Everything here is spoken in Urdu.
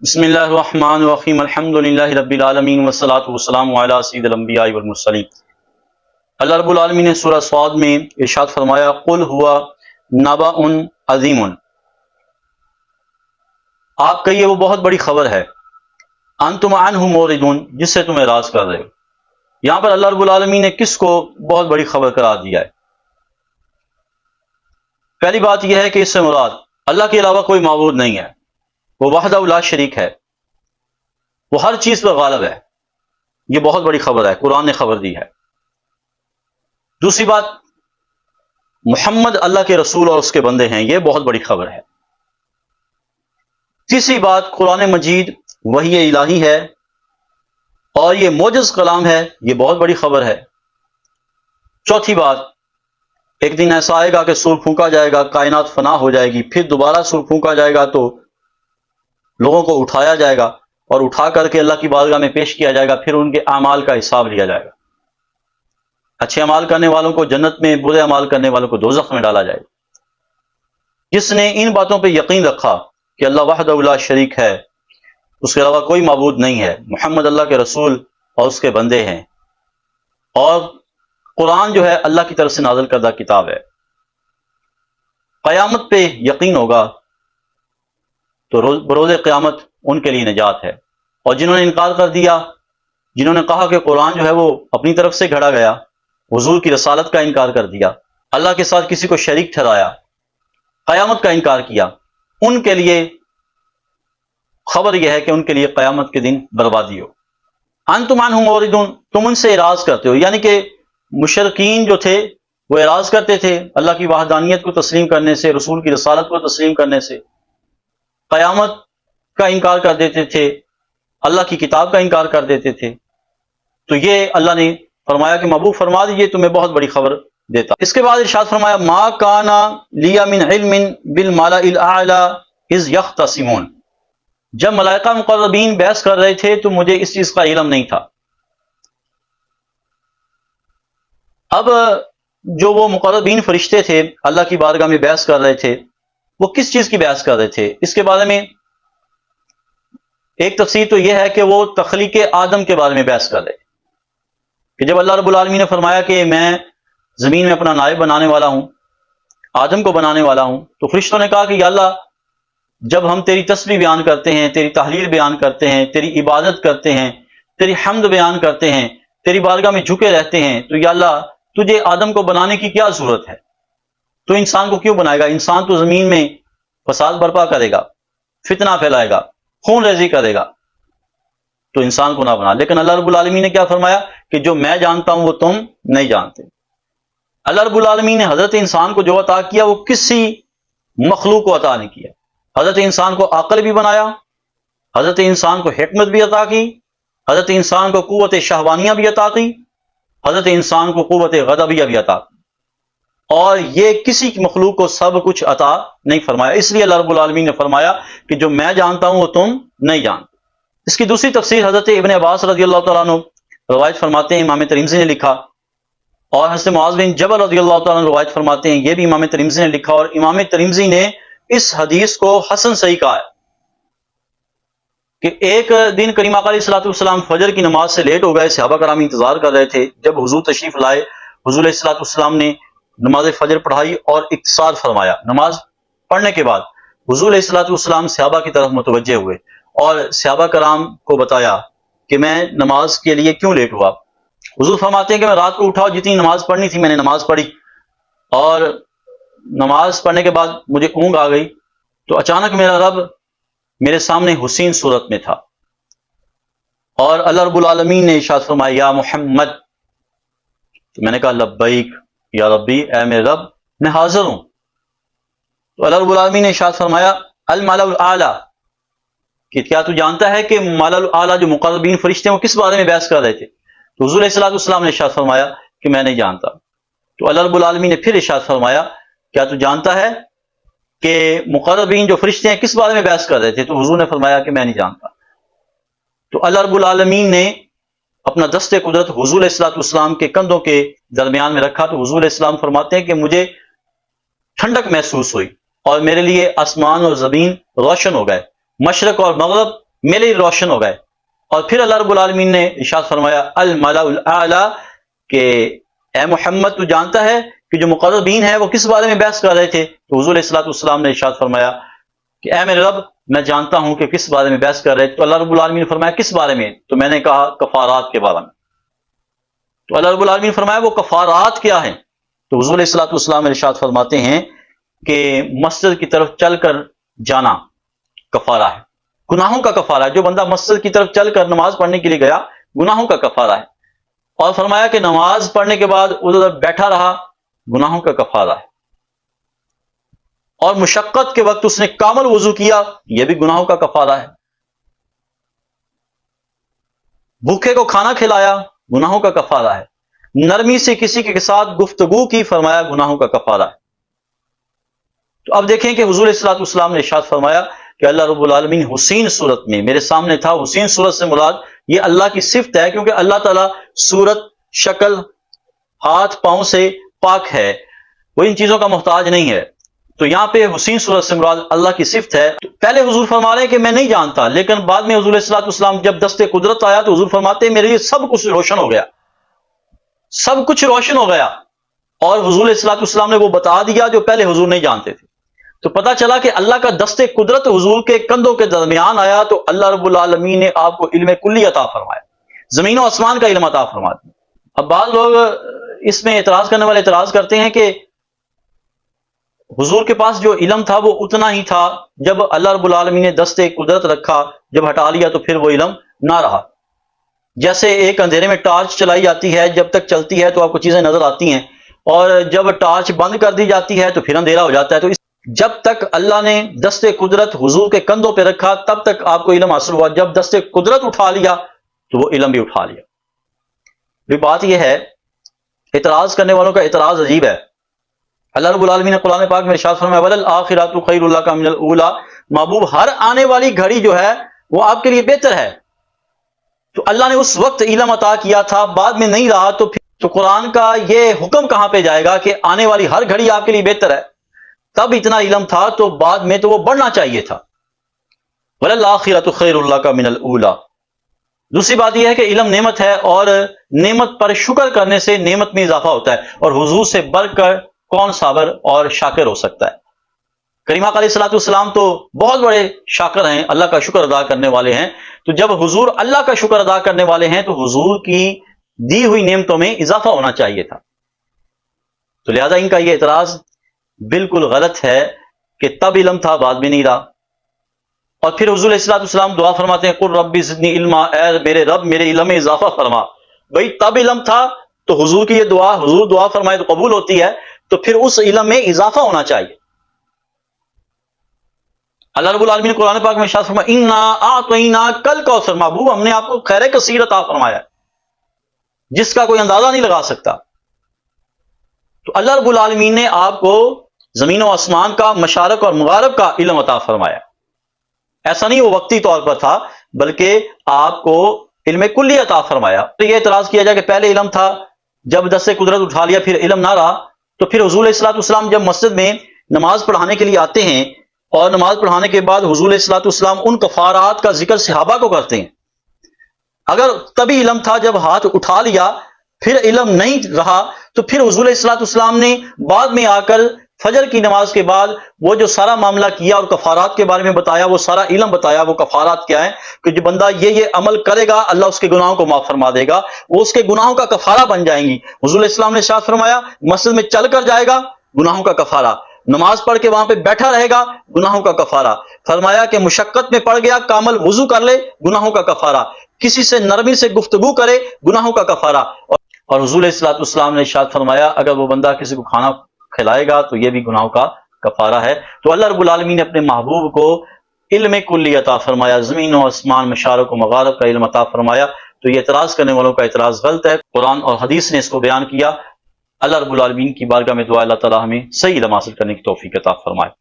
بسم اللہ الرحمن الرحیم الحمد للہ رب العالمین والصلاة والسلام علی سید الانبیاء والمرسلین۔ اللہ رب العالمین نے سورہ صاد میں ارشاد فرمایا قل ہوا نبأ عظیم، آپ کہیے وہ بہت بڑی خبر ہے، انتم عنہ موردون، جس سے تم اعراض کر رہے ہو۔ یہاں پر اللہ رب العالمین نے کس کو بہت بڑی خبر قرار دیا ہے؟ پہلی بات یہ ہے کہ اس سے مراد اللہ کے علاوہ کوئی معبود نہیں ہے، وہ وحدہ لا شریک ہے، وہ ہر چیز پر غالب ہے۔ یہ بہت بڑی خبر ہے، قرآن نے خبر دی ہے۔ دوسری بات، محمد اللہ کے رسول اور اس کے بندے ہیں، یہ بہت بڑی خبر ہے۔ تیسری بات، قرآن مجید وحی الہی ہے اور یہ معجز کلام ہے، یہ بہت بڑی خبر ہے۔ چوتھی بات، ایک دن ایسا آئے گا کہ سور پھونکا جائے گا، کائنات فنا ہو جائے گی، پھر دوبارہ سور پھونکا جائے گا تو لوگوں کو اٹھایا جائے گا اور اٹھا کر کے اللہ کی بارگاہ میں پیش کیا جائے گا، پھر ان کے اعمال کا حساب لیا جائے گا۔ اچھے اعمال کرنے والوں کو جنت میں، برے اعمال کرنے والوں کو دوزخ میں ڈالا جائے گا۔ جس نے ان باتوں پہ یقین رکھا کہ اللہ وحدہ لا شریک ہے، اس کے علاوہ کوئی معبود نہیں ہے، محمد اللہ کے رسول اور اس کے بندے ہیں، اور قرآن جو ہے اللہ کی طرف سے نازل کردہ کتاب ہے، قیامت پہ یقین ہوگا تو بروز قیامت ان کے لیے نجات ہے۔ اور جنہوں نے انکار کر دیا، جنہوں نے کہا کہ قرآن جو ہے وہ اپنی طرف سے گھڑا گیا، حضور کی رسالت کا انکار کر دیا، اللہ کے ساتھ کسی کو شریک ٹھہرایا، قیامت کا انکار کیا، ان کے لیے خبر یہ ہے کہ ان کے لیے قیامت کے دن بربادی ہو۔ انتم عنہ موردون، تم ان سے اعراض کرتے ہو، یعنی کہ مشرکین جو تھے وہ اعراض کرتے تھے اللہ کی وحدانیت کو تسلیم کرنے سے، رسول کی رسالت کو تسلیم کرنے سے، قیامت کا انکار کر دیتے تھے، اللہ کی کتاب کا انکار کر دیتے تھے۔ تو یہ اللہ نے فرمایا کہ محبوب فرما دیجئے، تمہیں بہت بڑی خبر دیتا۔ اس کے بعد ارشاد فرمایا ما کان لی من علم بالملأ الاعلی اذ یختصمون، جب ملائکہ مقربین بحث کر رہے تھے تو مجھے اس چیز کا علم نہیں تھا۔ اب جو وہ مقربین فرشتے تھے اللہ کی بارگاہ میں بحث کر رہے تھے، وہ کس چیز کی بحث کر رہے تھے؟ اس کے بارے میں ایک تفسیر تو یہ ہے کہ وہ تخلیق آدم کے بارے میں بحث کر رہے تھے کہ جب اللہ رب العالمین نے فرمایا کہ میں زمین میں اپنا نائب بنانے والا ہوں، آدم کو بنانے والا ہوں، تو فرشتوں نے کہا کہ یا اللہ، جب ہم تیری تسبیح بیان کرتے ہیں، تیری تحلیل بیان کرتے ہیں، تیری عبادت کرتے ہیں، تیری حمد بیان کرتے ہیں، تیری بارگاہ میں جھکے رہتے ہیں، تو یا اللہ تجھے آدم کو بنانے کی کیا ضرورت ہے؟ تو انسان کو کیوں بنائے گا؟ انسان تو زمین میں فساد برپا کرے گا، فتنہ پھیلائے گا، خون ریزی کرے گا، تو انسان کو نہ بنا۔ لیکن اللہ رب العالمین نے کیا فرمایا کہ جو میں جانتا ہوں وہ تم نہیں جانتے۔ اللہ رب العالمین نے حضرت انسان کو جو عطا کیا وہ کسی مخلوق کو عطا نہیں کیا۔ حضرت انسان کو عقل بھی بنایا، حضرت انسان کو حکمت بھی عطا کی، حضرت انسان کو قوت شہوانیہ بھی عطا کی، حضرت انسان کو قوت غضبیہ بھی عطا کی، اور یہ کسی مخلوق کو سب کچھ عطا نہیں فرمایا۔ اس لیے اللہ رب العالمین نے فرمایا کہ جو میں جانتا ہوں وہ تم نہیں جانتے۔ اس کی دوسری تفسیر حضرت ابن عباس رضی اللہ تعالیٰ عنہ روایت فرماتے ہیں، امام ترمذی نے لکھا، اور حضرت معاذ بن جبل رضی اللہ تعالیٰ عنہ روایت فرماتے ہیں، یہ بھی امام ترمذی نے لکھا، اور امام ترمذی نے اس حدیث کو حسن صحیح کہا ہے کہ ایک دن کریم آقا علیہ الصلوۃ والسلام فجر کی نماز سے لیٹ ہو گئے، صحابہ کرام انتظار کر رہے تھے۔ جب حضور تشریف لائے، حضور علیہ الصلوۃ والسلام نے نماز فجر پڑھائی اور اقتصار فرمایا۔ نماز پڑھنے کے بعد حضور علیہ الصلوۃ والسلام صحابہ کی طرف متوجہ ہوئے اور صحابہ کرام کو بتایا کہ میں نماز کے لیے کیوں لیٹ ہوا۔ حضور فرماتے ہیں کہ میں رات کو اٹھا، جتنی نماز پڑھنی تھی میں نے نماز پڑھی، اور نماز پڑھنے کے بعد مجھے اونگ آ گئی، تو اچانک میرا رب میرے سامنے حسین صورت میں تھا، اور اللہ رب العالمین نے ارشاد فرمایا یا محمد، تو میں نے کہا لبیک یا ربی، اے میرے رب میں حاضر ہوں۔ تو اللہ رب العالمین نے ارشاد فرمایا الملأ الاعلی، کہ کیا تو جانتا ہے کہ ملأ الاعلی جو مقربین فرشتے ہیں وہ کس بارے میں بحث کر رہے تھے؟ تو حضور علیہ الصلوۃ والسلام نے ارشاد فرمایا کہ میں نہیں جانتا۔ تو اللہ رب العالمین نے پھر ارشاد فرمایا کیا تو جانتا ہے کہ مقربین جو فرشتے ہیں کس بارے میں بحث کر رہے تھے؟ تو حضور نے فرمایا کہ میں نہیں جانتا۔ تو اللہ رب العالمین نے اپنا دست قدرت حضور علیہ الصلوۃ والسلام کے کندھوں کے درمیان میں رکھا، تو حضور علیہ السلام فرماتے ہیں کہ مجھے ٹھنڈک محسوس ہوئی اور میرے لیے آسمان اور زمین روشن ہو گئے، مشرق اور مغرب میرے لیے روشن ہو گئے۔ اور پھر اللہ رب العالمین نے ارشاد فرمایا الملأ الاعلی کہ اے محمد تو جانتا ہے کہ جو مقربین ہیں وہ کس بارے میں بحث کر رہے تھے؟ تو حضور علیہ الصلوۃ والسلام نے ارشاد فرمایا کہ اے میرے رب میں جانتا ہوں کہ کس بارے میں بحث کر رہے تھے۔ تو اللہ رب العالمین نے فرمایا کس بارے میں؟ تو میں نے کہا کفارات کے بارے میں۔ تو اللہ رب العالمین نے فرمایا وہ کفارات کیا ہیں؟ تو حضور علیہ الصلوۃ والسلام ارشاد فرماتے ہیں کہ مسجد کی طرف چل کر جانا کفارہ ہے، گناہوں کا کفارہ ہے۔ جو بندہ مسجد کی طرف چل کر نماز پڑھنے کے لیے گیا گناہوں کا کفارہ ہے۔ اور فرمایا کہ نماز پڑھنے کے بعد ادھر بیٹھا رہا گناہوں کا کفارہ ہے۔ اور مشقت کے وقت اس نے کامل وضو کیا، یہ بھی گناہوں کا کفارہ ہے۔ بھوکے کو کھانا کھلایا گناہوں کا کفارہ ہے۔ نرمی سے کسی کے ساتھ گفتگو کی فرمایا گناہوں کا کفارہ ہے۔ تو اب دیکھیں کہ حضور علیہ الصلوۃ والسلام نے ارشاد فرمایا کہ اللہ رب العالمین حسین صورت میں میرے سامنے تھا۔ حسین صورت سے مراد یہ اللہ کی صفت ہے، کیونکہ اللہ تعالیٰ صورت، شکل، ہاتھ پاؤں سے پاک ہے، وہ ان چیزوں کا محتاج نہیں ہے۔ تو یہاں پہ حسین صورت سے مراد اللہ کی صفت ہے۔ تو پہلے حضور فرما رہے ہیں کہ میں نہیں جانتا، لیکن بعد میں حضور علیہ الصلوۃ والسلام جب دست قدرت آیا تو حضور فرماتے ہیں میرے لیے سب کچھ روشن ہو گیا، سب کچھ روشن ہو گیا۔ اور حضور علیہ الصلوۃ والسلام نے وہ بتا دیا جو پہلے حضور نہیں جانتے تھے۔ تو پتہ چلا کہ اللہ کا دست قدرت حضور کے کندھوں کے درمیان آیا تو اللہ رب العالمین نے آپ کو علم کلی عطا فرمایا، زمین و آسمان کا علم عطا فرما دیا۔ اب بعض لوگ اس میں اعتراض کرنے والے اعتراض کرتے ہیں کہ حضور کے پاس جو علم تھا وہ اتنا ہی تھا، جب اللہ رب العالمین نے دست قدرت رکھا، جب ہٹا لیا تو پھر وہ علم نہ رہا۔ جیسے ایک اندھیرے میں ٹارچ چلائی جاتی ہے، جب تک چلتی ہے تو آپ کو چیزیں نظر آتی ہیں، اور جب ٹارچ بند کر دی جاتی ہے تو پھر اندھیرا ہو جاتا ہے۔ تو جب تک اللہ نے دست قدرت حضور کے کندھوں پہ رکھا تب تک آپ کو علم حاصل ہوا، جب دست قدرت اٹھا لیا تو وہ علم بھی اٹھا لیا۔ یہ بات یہ ہے، اعتراض کرنے والوں کا اعتراض عجیب ہے۔ اللہ رب العالمین نے قرآن پاک میں ارشاد فرمایا وَلَلْآخِرَةُ خَيْرٌ لَكَ مِنَ الْأُولَىٰ، محبوب ہر آنے والی گھڑی جو ہے وہ آپ کے لیے بہتر ہے۔ تو اللہ نے اس وقت علم عطا کیا تھا، بعد میں نہیں رہا، تو قرآن کا یہ حکم کہاں پہ جائے گا کہ آنے والی ہر گھڑی آپ کے لیے بہتر ہے؟ تب اتنا علم تھا تو بعد میں تو وہ بڑھنا چاہیے تھا۔ وَلَلْآخِرَةُ خَيْرٌ لَكَ مِنَ الْأُولَىٰ۔ دوسری بات یہ ہے کہ علم نعمت ہے، اور نعمت پر شکر کرنے سے نعمت میں اضافہ ہوتا ہے، اور حضور سے بڑھ کر کون صابر اور شاکر ہو سکتا ہے؟ کریم آقا علیہ الصلوۃ والسلام تو بہت بڑے شاکر ہیں، اللہ کا شکر ادا کرنے والے ہیں۔ تو جب حضور اللہ کا شکر ادا کرنے والے ہیں تو حضور کی دی ہوئی نعمتوں میں اضافہ ہونا چاہیے تھا۔ تو لہذا ان کا یہ اعتراض بالکل غلط ہے کہ تب علم تھا بعد میں نہیں رہا۔ اور پھر حضور علیہ الصلوۃ والسلام دعا فرماتے ہیں قل ربی زدنی علما، اے میرے رب میرے علم میں اضافہ فرما۔ بھئی تب علم تھا تو حضور کی یہ دعا، حضور دعا فرمائے تو قبول ہوتی ہے، تو پھر اس علم میں اضافہ ہونا چاہیے۔ اللہ رب العالمین نے قرآن پاک میں ارشاد فرمایا انا اعطیناک الکوثر، محبوب ہم نے آپ کو خیر کثیر عطا فرمایا جس کا کوئی اندازہ نہیں لگا سکتا۔ تو اللہ رب العالمین نے آپ کو زمین و آسمان کا، مشارق اور مغارب کا علم عطا فرمایا۔ ایسا نہیں وہ وقتی طور پر تھا، بلکہ آپ کو علم کلی عطا فرمایا۔ تو یہ اعتراض کیا جائے کہ پہلے علم تھا، جب دست قدرت اٹھا لیا پھر علم نہ رہا، تو پھر حضور علیہ الصلوۃ والسلام جب مسجد میں نماز پڑھانے کے لیے آتے ہیں اور نماز پڑھانے کے بعد حضور علیہ الصلوۃ والسلام ان کفارات کا ذکر صحابہ کو کرتے ہیں۔ اگر تبھی علم تھا جب ہاتھ اٹھا لیا پھر علم نہیں رہا، تو پھر حضور علیہ الصلوۃ والسلام نے بعد میں آ کر فجر کی نماز کے بعد وہ جو سارا معاملہ کیا اور کفارات کے بارے میں بتایا، وہ سارا علم بتایا وہ کفارات کیا ہیں، کہ جو بندہ یہ عمل کرے گا اللہ اس کے گناہوں کو معاف فرما دے گا، وہ اس کے گناہوں کا کفارہ بن جائیں گی۔ حضور علیہ السلام نے ارشاد فرمایا مسجد میں چل کر جائے گا گناہوں کا کفارہ، نماز پڑھ کے وہاں پہ بیٹھا رہے گا گناہوں کا کفارہ، فرمایا کہ مشقت میں پڑ گیا کامل وضو کر لے گناہوں کا کفارہ، کسی سے نرمی سے گفتگو کرے گناہوں کا کفارہ۔ اور حضور علیہ الصلوۃ والسلام نے ارشاد فرمایا اگر وہ بندہ کسی کو کھانا کھلائے گا تو یہ بھی گناہوں کا کفارہ ہے۔ تو اللہ رب العالمین نے اپنے محبوب کو علم کلی عطا فرمایا، زمین و آسمان، مشارق و مغارب کا علم عطا فرمایا۔ تو یہ اعتراض کرنے والوں کا اعتراض غلط ہے، قرآن اور حدیث نے اس کو بیان کیا۔ اللہ رب العالمین کی بارگاہ میں دعا اللہ تعالی ہمیں صحیح علم حاصل کرنے کی توفیق عطا فرمائے۔